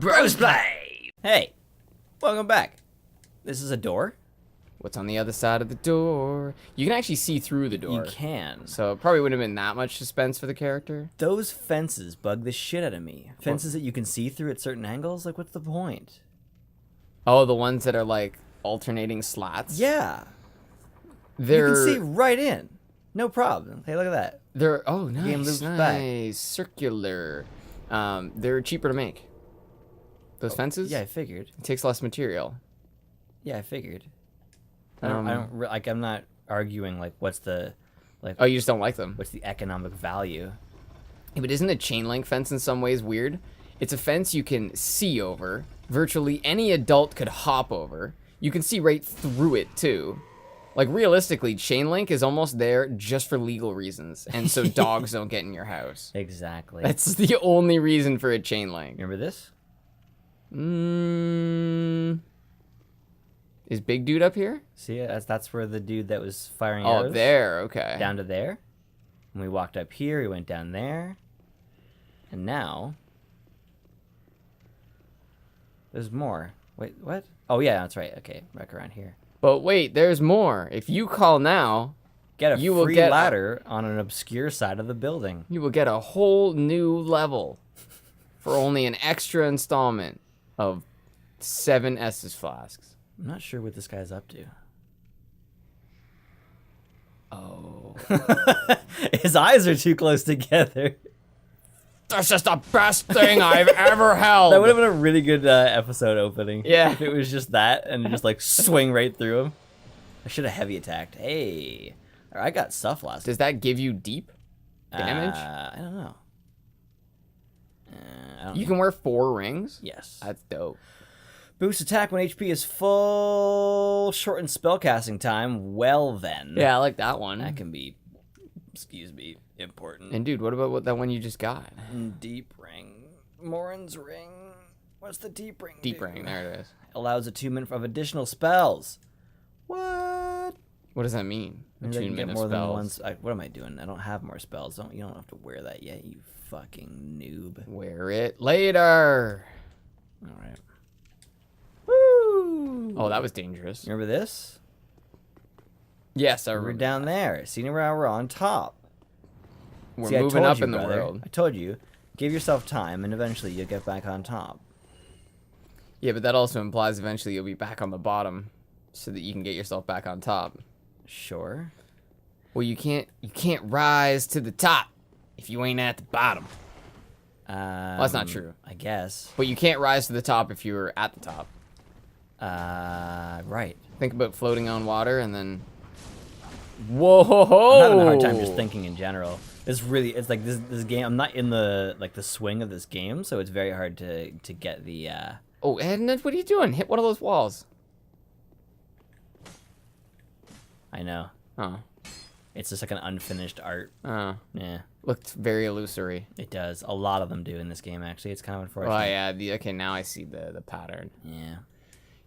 Brosplay! Hey, welcome back. This is a door. What's on the other side of the door? You can actually see through the door. You can. So it probably wouldn't have been that much suspense for the character. Those fences bug the shit out of me. Fences that you can see through at certain angles, like what's the point? Oh, the ones that are like alternating slats? Yeah. They're... You can see right in. No problem. Hey, look at that. They're... Oh, game loops nice. back. Nice. Circular. They're cheaper to make. Those fences? Yeah, I figured. It takes less material. Yeah, I figured. I'm not arguing like what's the Oh, you just don't like them. what's the economic value. Yeah, but isn't a chain link fence in some ways weird? It's a fence you can see over. Virtually any adult could hop over. You can see right through it too. Like realistically, chain link is almost there just for legal reasons, and so dogs don't get in your house. Exactly. That's the only reason for a chain link. Remember this? Is Big Dude up here? See, that's where the dude that was firing arrows. Oh, there. Okay. Down to there. And we walked up here. We went down there. And now there's more. Wait, what? Oh yeah, that's right. Okay, back around here. But wait, there's more. If you call now, Get a You will free get ladder on an obscure side of the building. you will get a whole new level for only an extra installment of 7 Estus flasks. I'm not sure what this guy's up to. Oh. His eyes are too close together. That's just the best thing I've ever held. That would have been a really good episode opening. Yeah. If it was just that and just like swing right through him. I should have heavy attacked. Hey. I got stuff last. Does that give you deep damage? I don't know. You can wear 4 rings? Yes. That's dope. Boost attack when HP is full. Shorten spellcasting time. Well then. Yeah, I like that one. That can be, excuse me, important. And dude, what about that one you just got? Deep ring. Morin's ring. What's the deep ring? Deep do? ring, there it is. Allows attunement of additional spells. What? What does that mean? Maybe I can Attunement get of more than spells. one. What am I doing? I don't have more spells. You don't have to wear that yet, you fucking noob. Wear it later. All right. Woo! Oh, that was dangerous. Remember this? Yes, I We're remember. down there. See now we're on top. We're See, I moving told up you, in the brother. world. I told you. Give yourself time, and eventually you'll get back on top. Yeah, but that also implies eventually you'll be back on the bottom, so that you can get yourself back on top. Sure. Well, you can't rise to the top if you ain't at the bottom. Well, that's not true. I guess. But you can't rise to the top if you're at the top. Right. Think about floating on water and then. Whoa! I'm having a hard time just thinking in general. It's like this game. I'm not in the swing of this game, so it's very hard to get the. Oh, and what are you doing? Hit one of those walls. I know. Oh. It's just like an unfinished art. Oh. Yeah, Looked very illusory. it does. A lot of them do in this game, actually. It's kind of unfortunate. Oh yeah. Okay, now I see the pattern. Yeah.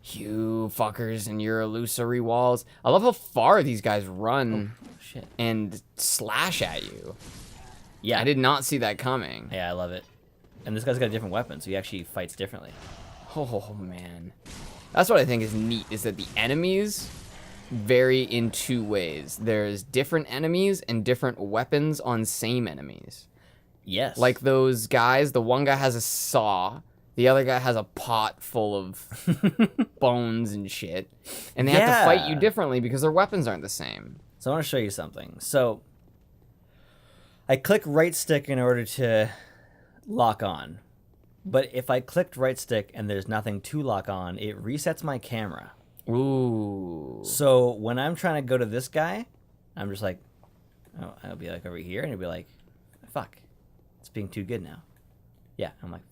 You fuckers and your illusory walls. I love how far these guys run Shit. and slash at you. Yeah. I did not see that coming. Yeah, I love it. And this guy's got a different weapon, so he actually fights differently. Oh man, that's what I think is neat. Is that the enemies vary in 2 ways. There's different enemies and different weapons on same enemies. Yes. Like those guys. The one guy has a saw. The other guy has a pot full of bones and shit. And they have to fight you Yeah. differently because their weapons aren't the same. So I want to show you something. So I click right stick in order to lock on. But if I clicked right stick and there's nothing to lock on, it resets my camera. Ooh. So when I'm trying to go to this guy, I'm just like, oh, I'll be like over here, and he'll be like, fuck, it's being too good now. Yeah, I'm like,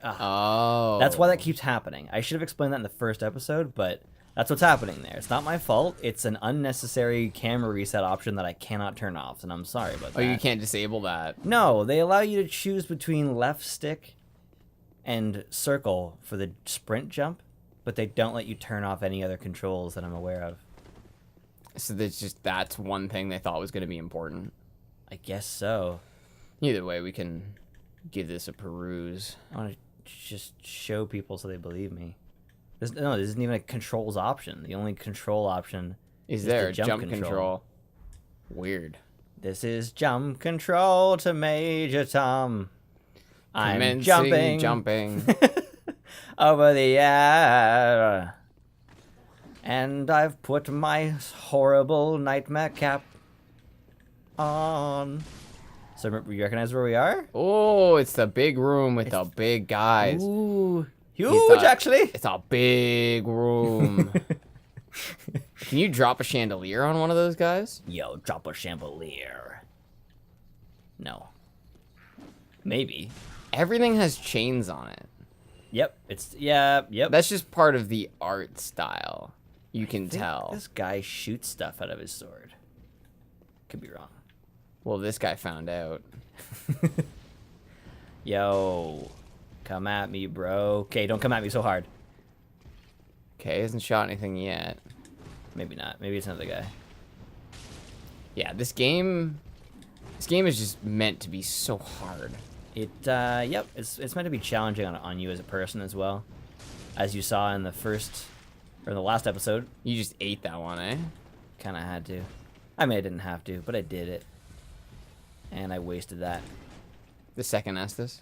Oh. That's why that keeps happening. I should have explained that in the first episode, but that's what's happening there. It's not my fault. It's an unnecessary camera reset option that I cannot turn off, and I'm sorry about that. Oh, you can't disable that. No, they allow you to choose between left stick and circle for the sprint jump, but they don't let you turn off any other controls that I'm aware of. So that's one thing they thought was going to be important. I guess so. Either way, we can give this a peruse. I want to just show people so they believe me. No, this isn't even a controls option. The only control option Is the there a jump control? Weird. This is jump control to Major Tom. I'm Commencing jumping jumping. over the air. And I've put my horrible nightmare cap on. So you recognize where we are? Oh, it's the big room with the big guys. Ooh, huge actually. It's a big room. Can you drop a chandelier on one of those guys? Yo, drop a chandelier. No. Maybe. Everything has chains on it. Yep. Yep. That's just part of the art style. You can I think tell. this guy shoots stuff out of his sword. Could be wrong. Well, this guy found out. Yo, come at me, bro. Okay, don't come at me so hard. Okay, hasn't shot anything yet. Maybe not. Maybe it's another guy. Yeah, this game is just meant to be so hard. Yep, it's meant to be challenging on you as a person as well. As you saw in the last episode. You just ate that one, eh? Kind of had to. I mean, I didn't have to, but I did it. And I wasted that. The second Estes.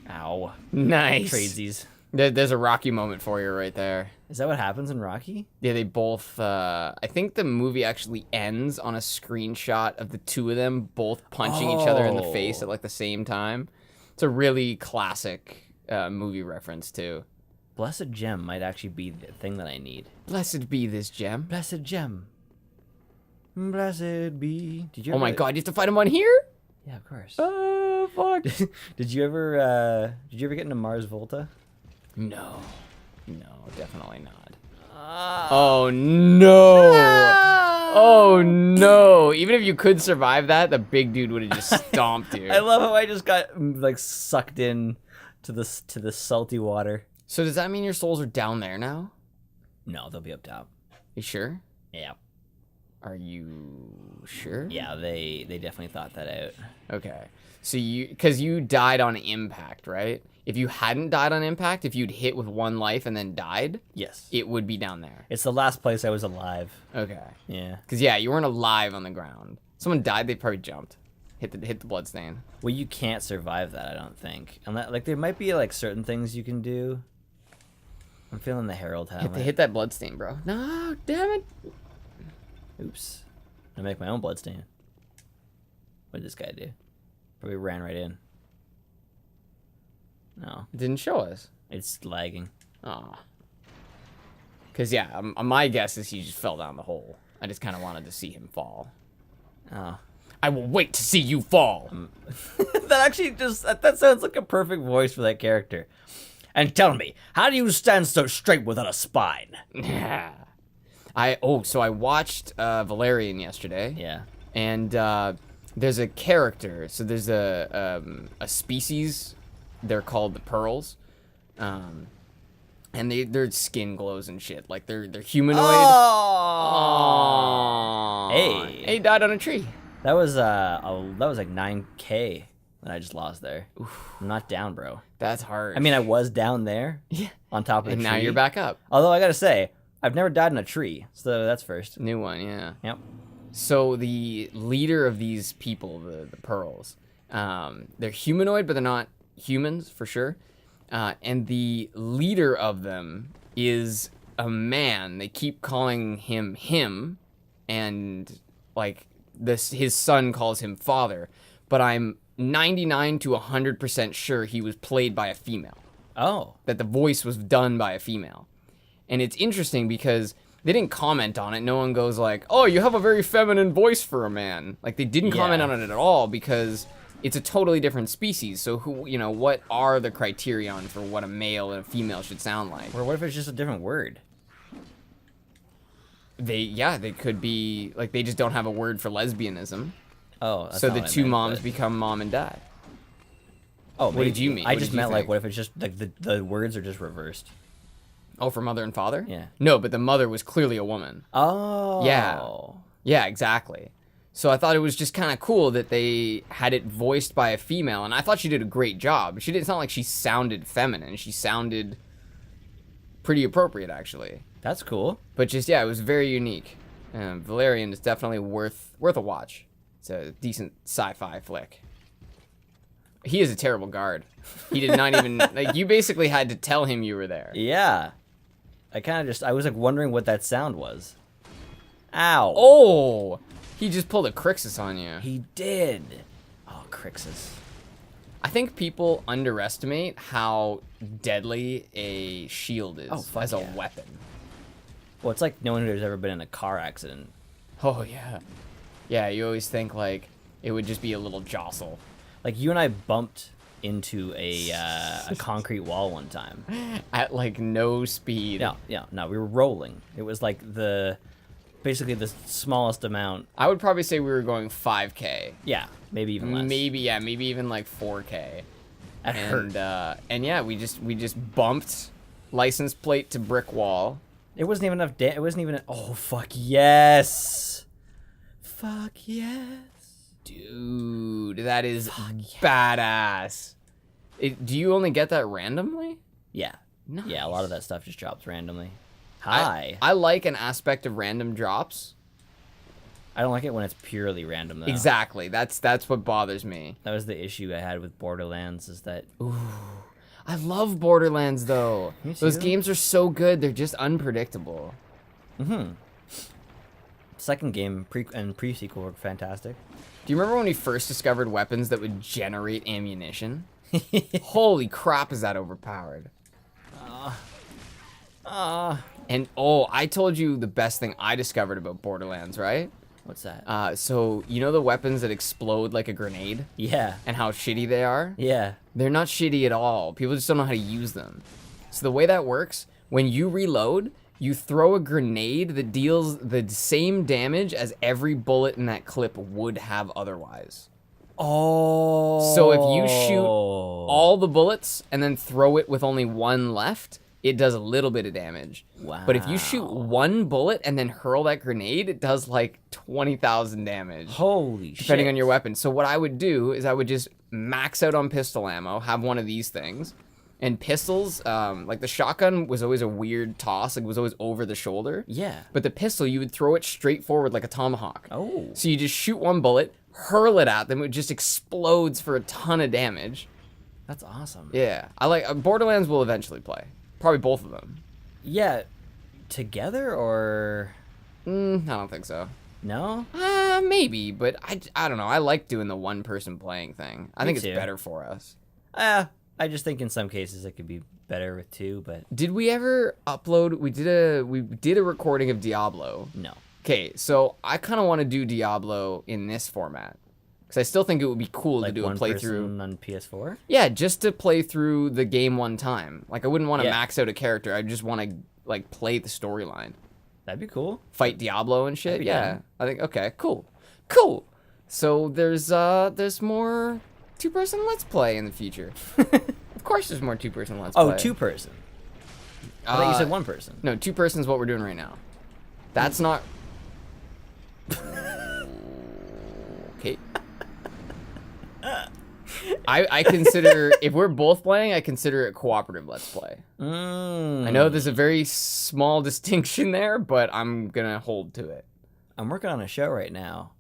Ow. Nice. Tradesies. There's a Rocky moment for you right there. Is that what happens in Rocky? Yeah, they both, I think the movie actually ends on a screenshot of the two of them both punching each other in the face at like the same time. It's a really classic movie reference too. Blessed gem might actually be the thing that I need. Blessed be this gem. Blessed gem. Blessed be. Did you? Oh ever... my god, you have to fight him on here? Yeah, of course. Oh, fuck. Did you ever get into Mars Volta? No. No, definitely not. Ah. Oh no! Oh no! Even if you could survive that, the big dude would have just stomped you. I love how I just got like sucked in to the salty water. So does that mean your souls are down there now? No, they'll be up top. You sure? Yeah. Are you sure? Yeah, they definitely thought that out. Okay. So because you died on impact, right? If you hadn't died on impact, if you'd hit with one life and then died, Yes. it would be down there. It's the last place I was alive. Okay. Yeah. Because yeah, you weren't alive on the ground. Someone died, they probably jumped, hit the bloodstain. Well, you can't survive that, I don't think. Unless, like, there might be like certain things you can do. I'm feeling the Herald helmet. Hit that bloodstain, bro. No, damn it. Oops. I make my own bloodstain. What did this guy do? Probably ran right in. No. It didn't show us. It's lagging. Oh. Because, yeah, my guess is he just fell down the hole. I just kind of wanted to see him fall. Oh. I will wait to see you fall. That actually that sounds like a perfect voice for that character. And tell me, how do you stand so straight without a spine? So I watched Valerian yesterday. Yeah. And there's a character. So there's a species. They're called the pearls. And their skin glows and shit. Like they're humanoid. Oh. Hey, he died on a tree. That was like 9K that I just lost there. Oof. I'm not down, bro. That's hard. I mean, I was down there. Yeah. On top of the and tree. now you're back up. Although I gotta say, I've never died in a tree, so that's first. New one, yeah. Yep. So the leader of these people, the pearls, they're humanoid, but they're not humans for sure. And the leader of them is a man. They keep calling him, and like his son calls him father. But I'm 99 to 100% sure he was played by a female. Oh. That the voice was done by a female. And it's interesting because they didn't comment on it. No one goes like, oh, you have a very feminine voice for a man. Like, they didn't comment on it at all because it's a totally different species. So, what are the criterion for what a male and a female should sound like? Or what if it's just a different word? They could be, like, they just don't have a word for lesbianism. Oh, that's so not the what I two meant, moms but... become mom and dad. Oh, what did you mean? I What just did you meant, like, think? what if it's just, like, the words are just reversed? Oh, for mother and father? Yeah. No, but the mother was clearly a woman. Oh. Yeah. Yeah, exactly. So I thought it was just kind of cool that they had it voiced by a female, and I thought she did a great job. It's not like she sounded feminine. She sounded pretty appropriate, actually. That's cool. But just, yeah, it was very unique. Valerian is definitely worth a watch. It's a decent sci-fi flick. He is a terrible guard. He did not even, like, you basically had to tell him you were there. Yeah. I was like wondering what that sound was. Ow. Oh! He just pulled a Crixus on you. He did. Oh, Crixus. I think people underestimate how deadly a shield is as a weapon. Well, it's like no one who's ever been in a car accident. Oh, yeah. Yeah, you always think, like, it would just be a little jostle. Like, you and I bumped into a concrete wall one time. At, like, no speed. No, we were rolling. It was like basically the smallest amount. I would probably say we were going 5K. Yeah, maybe even less. Maybe even like 4K. That hurt. And yeah, we just bumped license plate to brick wall. It wasn't even enough. It wasn't even. Oh fuck yes! Fuck yes, dude, that is badass. Do you only get that randomly? Yeah, nice. Yeah. A lot of that stuff just drops randomly. Hi. I like an aspect of random drops. I don't like it when it's purely random, though. Exactly. That's what bothers me. That was the issue I had with Borderlands, is that... Ooh. I love Borderlands, though. Me too. Those games are so good. They're just unpredictable. Mm-hmm. Second game and pre-sequel were fantastic. Do you remember when we first discovered weapons that would generate ammunition? Holy crap, is that overpowered. And I told you the best thing I discovered about Borderlands, right? What's that? So you know the weapons that explode like a grenade? Yeah. And how shitty they are? Yeah. They're not shitty at all. People just don't know how to use them. So the way that works, when you reload, you throw a grenade that deals the same damage as every bullet in that clip would have otherwise. Oh. So if you shoot all the bullets and then throw it with only one left, it does a little bit of damage. Wow. But if you shoot one bullet and then hurl that grenade, it does like 20,000 damage. Holy shit. Depending on your weapon. So what I would do is I would just max out on pistol ammo, have one of these things. And pistols, like the shotgun was always a weird toss. Like it was always over the shoulder. Yeah. But the pistol, you would throw it straight forward like a tomahawk. Oh. So you just shoot one bullet, hurl it at them, it just explodes for a ton of damage. That's awesome. Yeah. I like Borderlands will eventually play. Probably both of them. Yeah. Together or... I don't think so. No? Maybe, but I don't know. I like doing the one person playing thing. I think it's better for us. I just think in some cases it could be better with two, but... Did we ever upload... We did a recording of Diablo. No. Okay, so I kind of want to do Diablo in this format. Because I still think it would be cool to do a playthrough on PS4. Yeah, just to play through the game one time. Like I wouldn't want to max out a character. I just want to like play the storyline. That'd be cool. Fight Diablo and shit. Yeah, down. I think okay, cool. So there's more two-person Let's Play in the future. Of course, there's more two-person Let's Play. Oh, two-person. I thought you said one person. No, two-person is what we're doing right now. That's not. Okay. I consider, if we're both playing, I consider it cooperative Let's Play. I know there's a very small distinction there, but I'm gonna hold to it. I'm working on a show right now.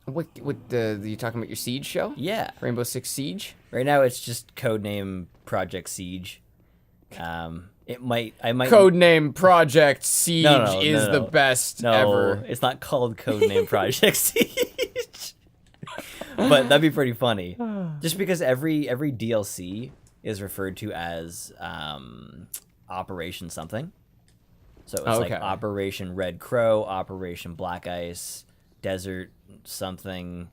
What you talking about your Siege show? Yeah. Rainbow Six Siege? Right now it's just codename Project Siege. I might Codename Project Siege is the best ever. It's not called codename Project Siege. But that'd be pretty funny. Just because every DLC is referred to as Operation something. So it's like Operation Red Crow, Operation Black Ice, Desert something,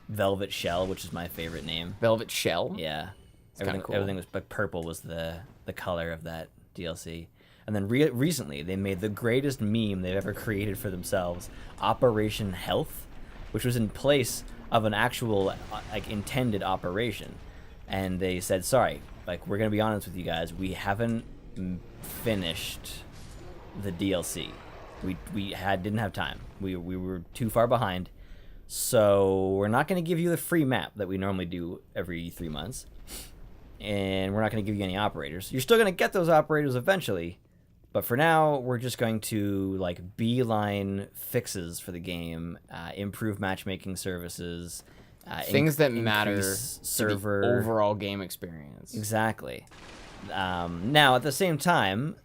Velvet Shell, which is my favorite name. Velvet Shell? Yeah. Kinda cool. Everything was, but purple was the color of that DLC. And then recently they made the greatest meme they've ever created for themselves, Operation Health, which was in place of an actual like intended operation. And they said, sorry, like we're gonna be honest with you guys, we haven't finished the DLC. We didn't have time. We were too far behind. So we're not going to give you the free map that we normally do every 3 months. And we're not going to give you any operators. You're still going to get those operators eventually. But for now, we're just going to like beeline fixes for the game, improve matchmaking services, things that matter server to the overall game experience. Exactly. Now, at the same time,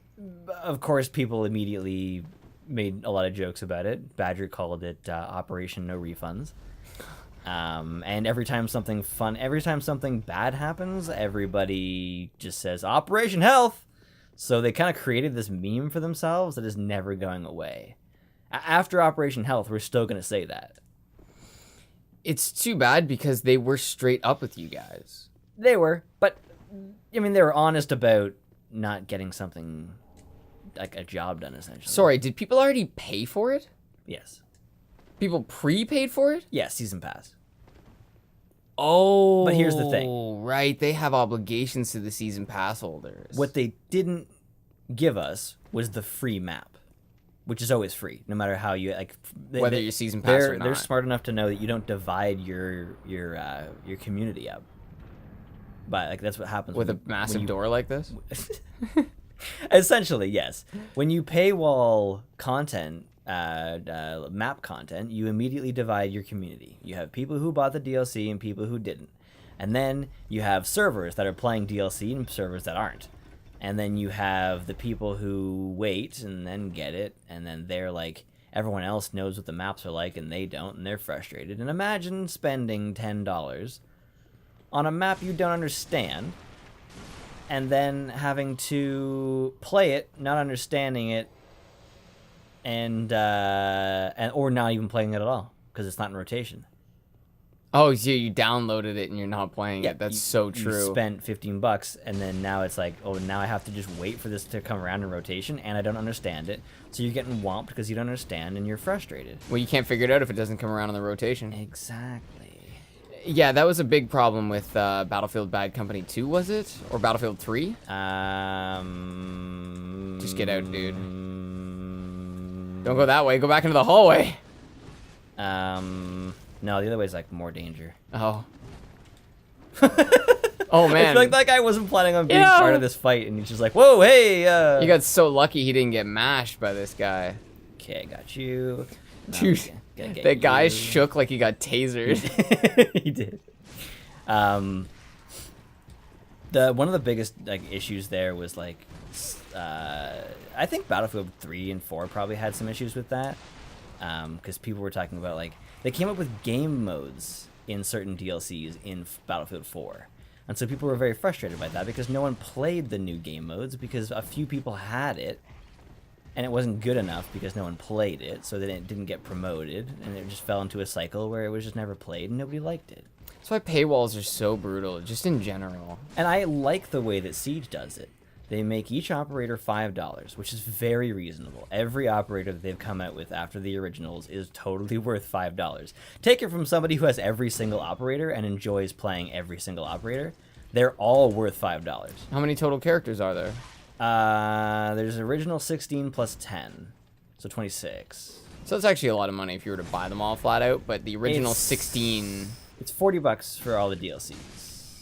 of course, people immediately made a lot of jokes about it. Badger called it Operation No Refunds. And every time something bad happens, everybody just says Operation Health. So they kind of created this meme for themselves that is never going away. After Operation Health, we're still going to say that. It's too bad because they were straight up with you guys. They were, but I mean, they were honest about not getting something like a job done, essentially. Sorry, did people already pay for it? Yes. People prepaid for it? Yeah, season pass. Oh, but here's the thing. Right, they have obligations to the season pass holders. What they didn't give us was the free map, which is always free, no matter how you like. Whether you're season pass or not. They're smart enough to know that you don't divide your community up. But like that's what happens with a massive door like this. Essentially, yes. When you paywall content. Map content, you immediately divide your community. You have people who bought the DLC and people who didn't. And then you have servers that are playing DLC and servers that aren't. And then you have the people who wait and then get it, and then they're like, everyone else knows what the maps are like and they don't, and they're frustrated. And imagine spending $10 on a map you don't understand, and then having to play it, not understanding it, and or not even playing it at all because it's not in rotation. Oh, so you downloaded it and you're not playing it. That's so true. You spent $15 and then now it's like, oh, now I have to just wait for this to come around in rotation and I don't understand it. So you're getting whomped because you don't understand and you're frustrated. Well, you can't figure it out if it doesn't come around in the rotation. Exactly. Yeah, that was a big problem with Battlefield Bad Company 2, was it? Or Battlefield 3? Just get out, dude. Don't go that way. Go back into the hallway. No, the other way is like more danger. Oh. Oh, man. I feel like that guy wasn't planning on being part of this fight, and he's just like, whoa, hey. You got so lucky he didn't get mashed by this guy. Okay, I got you. Dude, that guy shook like he got tasered. He did. One of the biggest like issues there was like, I think Battlefield 3 and 4 probably had some issues with that, because people were talking about like they came up with game modes in certain DLCs in Battlefield 4, and so people were very frustrated by that because no one played the new game modes because a few people had it. And it wasn't good enough because no one played it, so then it didn't get promoted, and it just fell into a cycle where it was just never played and nobody liked it. That's why paywalls are so brutal, just in general. And I like the way that Siege does it. They make each operator $5, which is very reasonable. Every operator that they've come out with after the originals is totally worth $5. Take it from somebody who has every single operator and enjoys playing every single operator. They're all worth $5. How many total characters are there? There's original 16 plus 10, so 26. So it's actually a lot of money if you were to buy them all flat out, but the original 16... It's $40 for all the DLCs.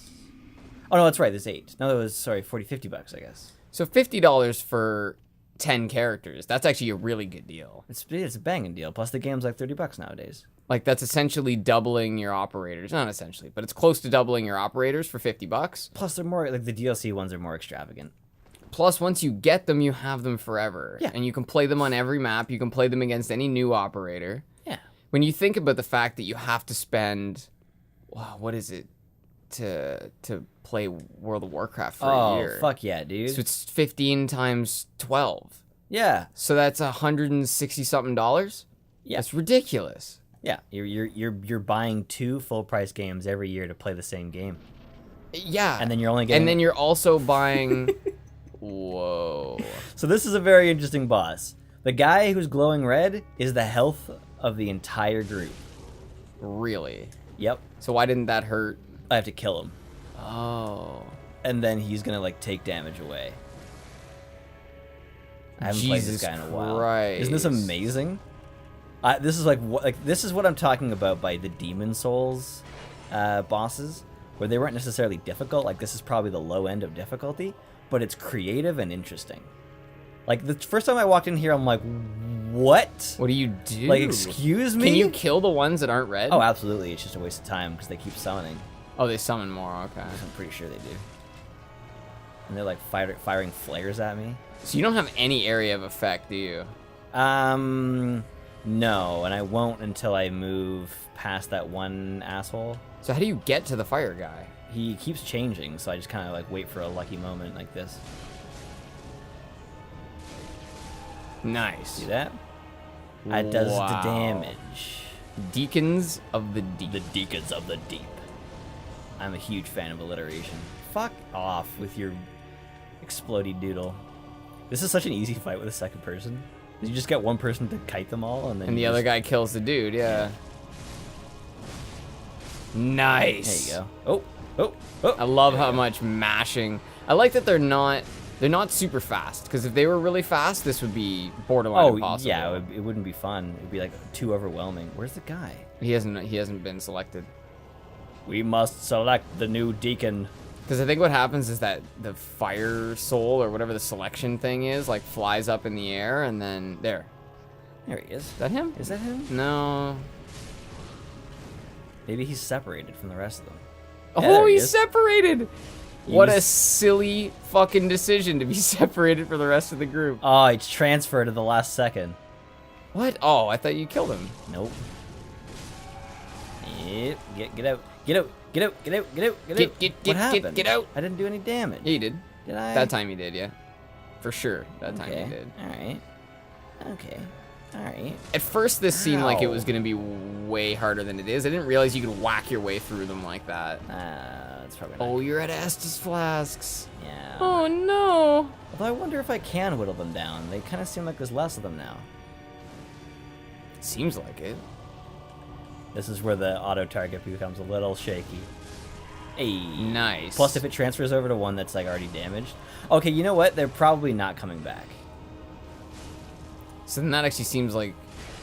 Oh, no, that's right, there's 8. No, that was, sorry, $50, I guess. So $50 for 10 characters. That's actually a really good deal. It's a banging deal, plus the game's like $30 nowadays. Like, that's essentially doubling your operators. Not essentially, but it's close to doubling your operators for $50. Plus, they're more, like, the DLC ones are more extravagant. Plus, once you get them, you have them forever. Yeah. And you can play them on every map. You can play them against any new operator. Yeah. When you think about the fact that you have to spend, wow, what is it, to play World of Warcraft for a year? Oh, fuck yeah, dude. So it's 15 times 12. Yeah. So that's $160-something. Yeah. That's ridiculous. Yeah, you're buying 2 full price games every year to play the same game. Yeah. And then you're only getting... And then you're also buying... Whoa. So this is a very interesting boss. The guy who's glowing red is the health of the entire group. Really? Yep. So why didn't that hurt? I have to kill him. Oh. And then he's gonna, like, take damage away. I haven't played this Jesus guy in a while. Christ. Isn't this amazing? This is this is what I'm talking about by the Demon Souls bosses, where they weren't necessarily difficult. Like, this is probably the low end of difficulty, but it's creative and interesting. Like, the first time I walked in here, I'm like, what? What do you do? Like, excuse me? Can you kill the ones that aren't red? Oh, absolutely. It's just a waste of time because they keep summoning. Oh, they summon more. Okay. I'm pretty sure they do. And they're like firing flares at me. So you don't have any area of effect, do you? No, and I won't until I move past that one asshole. So how do you get to the fire guy? He keeps changing, so I just kind of like wait for a lucky moment like this. Nice. See that? That does Wow. the damage. Deacons of the Deep. The Deacons of the Deep. I'm a huge fan of alliteration. Fuck off with your explodey doodle. This is such an easy fight with a second person. You just get one person to kite them all, and then And the other guy kills the dude, yeah. Nice. There you go. Oh. I love how much mashing. I like that they're not super fast, because if they were really fast, this would be borderline impossible. Yeah, it wouldn't be fun. It'd be like too overwhelming. Where's the guy? He hasn't been selected. We must select the new deacon. Because I think what happens is that the fire soul, or whatever the selection thing is, like flies up in the air, and then there. There he is. Is that him? Is that him? No. Maybe he's separated from the rest of them. Oh, there he he's is. separated. What a He's- silly fucking decision to be separated from the rest of the group. Oh, it's transferred at the last second. What? Oh, I thought you killed him. Nope. Yep. Get out. Get out. Get out. Get out. Get out. Get out. What happened? get out. I didn't do any damage. Yeah, you did. Did I? That time you did, yeah. For sure. That time you did. All right. Okay. All right. At first, this seemed like it Ow. was going to be way harder than it is. I didn't realize you could whack your way through them like that. That's probably not. Oh, you're at Estus Flasks. Yeah. Oh, no. Although I wonder if I can whittle them down. They kind of seem like there's less of them now. Seems like it. This is where the auto target becomes a little shaky. Hey. Nice. Plus, if it transfers over to one that's like already damaged. Okay, you know what? They're probably not coming back. So then that actually seems like,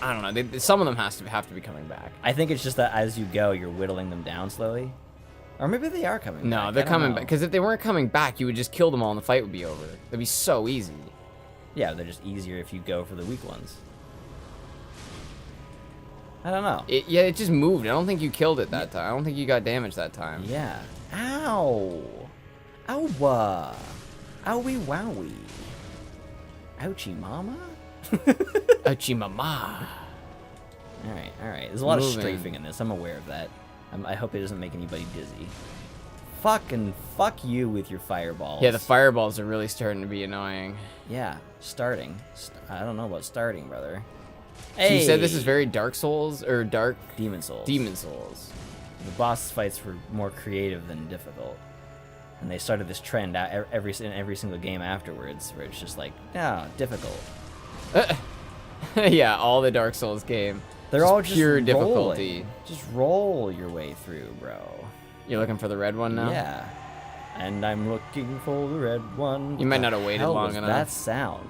I don't know. Some of them have to be coming back. I think it's just that as you go, you're whittling them down slowly. Or maybe they are coming back. No, they're coming back. Because if they weren't coming back, you would just kill them all and the fight would be over. That'd be so easy. Yeah, they're just easier if you go for the weak ones. I don't know. Yeah, it just moved. I don't think you killed it that time. I don't think you got damaged that time. Yeah. Ow. Ow. Owie wowie. Ouchie mama? Ouchie mama. Alright, alright. There's a lot of Moving. strafing in this. I'm aware of that. I hope it doesn't make anybody dizzy. Fucking fuck you with your fireballs. Yeah, the fireballs are really starting to be annoying. Yeah, starting. I don't know about starting, brother. So you said this is very Dark Souls, or Dark Demon Souls. Demon Souls. The boss fights were more creative than difficult. And they started this trend in every single game afterwards, where it's just like, difficult. Yeah, all the Dark Souls game. They're all just pure rolling. difficulty. Just roll your way through, bro. You're looking for the red one now? Yeah. And I'm looking for the red one. You might What not the have waited hell long was enough. that sound?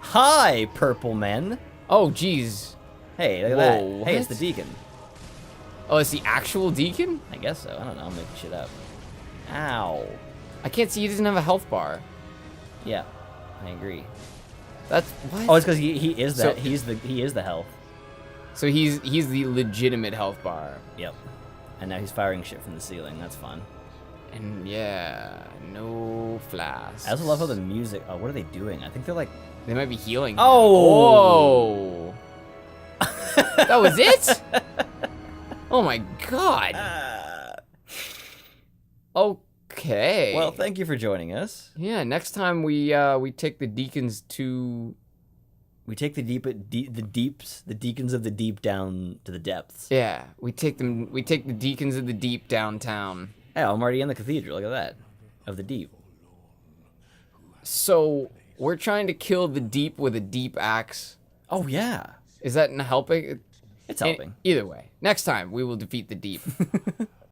Hi, purple men. Oh, jeez. Hey, look at Whoa, that. Hey, it's what? the deacon. Oh, it's the actual deacon? I guess so. I don't know. I'm making shit up. Ow. I can't see. He doesn't have a health bar. Yeah, I agree. That's what? Oh, it's because he is that. So- he is the health. So he's the legitimate health bar. Yep. And now he's firing shit from the ceiling. That's fun. And yeah, no flasks. I also love how the music. Oh, what are they doing? I think they're like. They might be healing. Oh! Oh! That was it? Oh my god. Okay. Well, thank you for joining us. Yeah, next time we take the deacons to. We take the deacons of the deep down to the depths. Yeah, we take the deacons of the deep downtown. Hey, I'm already in the cathedral. Look at that. Of the deep. So we're trying to kill the deep with a deep axe. Oh, yeah. Is that helping? It's helping. Either way, next time we will defeat the deep.